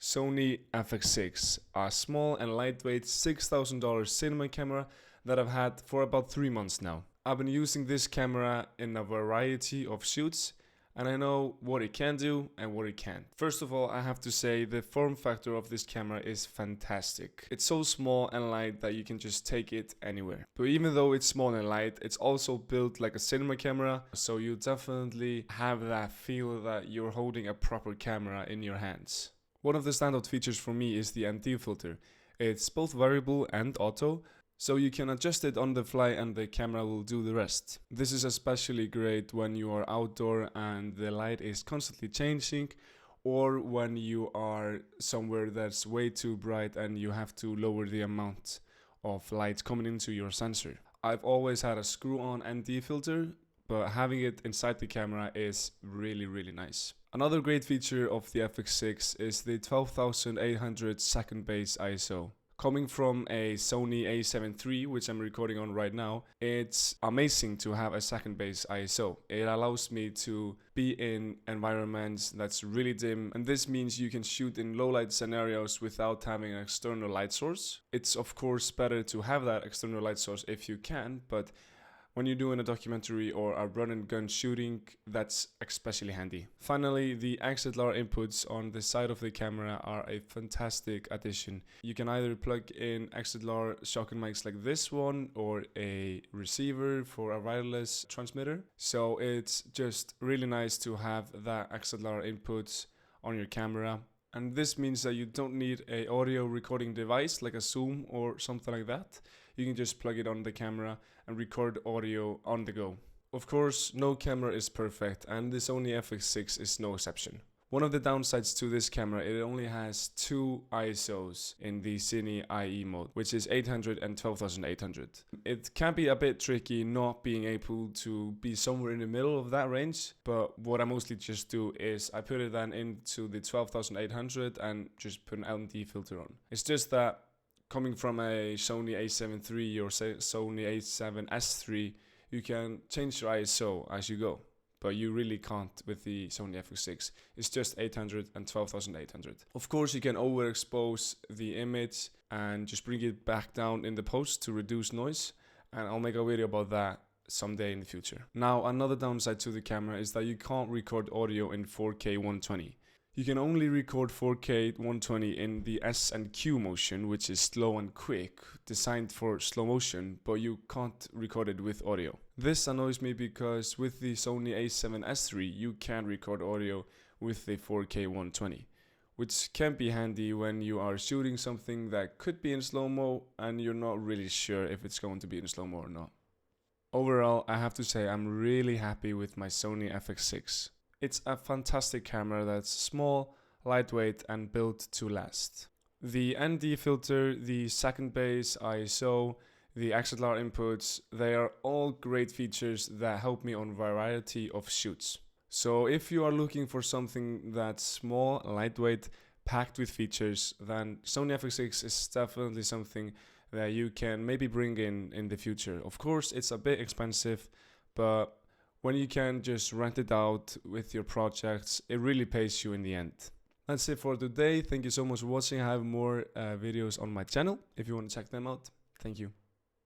Sony FX6, a small and lightweight $6,000 cinema camera that I've had for about 3 months now. I've been using this camera in a variety of shoots, and I know what it can do and what it can't. First of all, I have to say the form factor of this camera is fantastic. It's so small and light that you can just take it anywhere. But even though it's small and light, it's also built like a cinema camera, so you definitely have that feel that you're holding a proper camera in your hands. One of the standout features for me is the ND filter. It's both variable and auto, so you can adjust it on the fly and the camera will do the rest. This is especially great when you are outdoor and the light is constantly changing, or when you are somewhere that's way too bright and you have to lower the amount of light coming into your sensor. I've always had a screw-on ND filter, but having it inside the camera is really nice. Another great feature of the FX6 is the 12,800 second base ISO. Coming from a Sony A7 III, which I'm recording on right now, it's amazing to have a second base ISO. It allows me to be in environments that's really dim, and this means you can shoot in low light scenarios without having an external light source. It's of course better to have that external light source if you can, but when you're doing a documentary or a run and gun shooting, that's especially handy. Finally, the XLR inputs on the side of the camera are a fantastic addition. You can either plug in XLR shotgun mics like this one or a receiver for a wireless transmitter. So it's just really nice to have that XLR inputs on your camera. And this means that you don't need an audio recording device like a Zoom or something like that. You can just plug it on the camera and record audio on the go. Of course, no camera is perfect, and the Sony FX6 is no exception. One of the downsides to this camera, it only has 2 ISOs in the Cine EI mode, which is 800 and 12,800. It can be a bit tricky not being able to be somewhere in the middle of that range, but what I mostly just do is I put it then into the 12,800 and just put an LND filter on. It's just that coming from a Sony A7 III or Sony A7S III, you can change your ISO as you go. But you really can't with the Sony FX6. It's just 800 and 12,800. Of course, you can overexpose the image and just bring it back down in the post to reduce noise. And I'll make a video about that someday in the future. Now, another downside to the camera is that you can't record audio in 4K 120. You can only record 4K 120 in the S and Q motion, which is slow and quick, designed for slow motion, but you can't record it with audio. This annoys me because with the Sony A7S III, you can record audio with the 4K 120, which can be handy when you are shooting something that could be in slow-mo and you're not really sure if it's going to be in slow-mo or not. Overall, I have to say I'm really happy with my Sony FX6. It's a fantastic camera that's small, lightweight, and built to last. The ND filter, the second base ISO, the XLR inputs, they are all great features that help me on a variety of shoots. So if you are looking for something that's small, lightweight, packed with features, then Sony FX6 is definitely something that you can maybe bring in the future. Of course, it's a bit expensive, but when you can just rent it out with your projects, it really pays you in the end. That's it for today. Thank you so much for watching. I have more videos on my channel if you want to check them out. Thank you.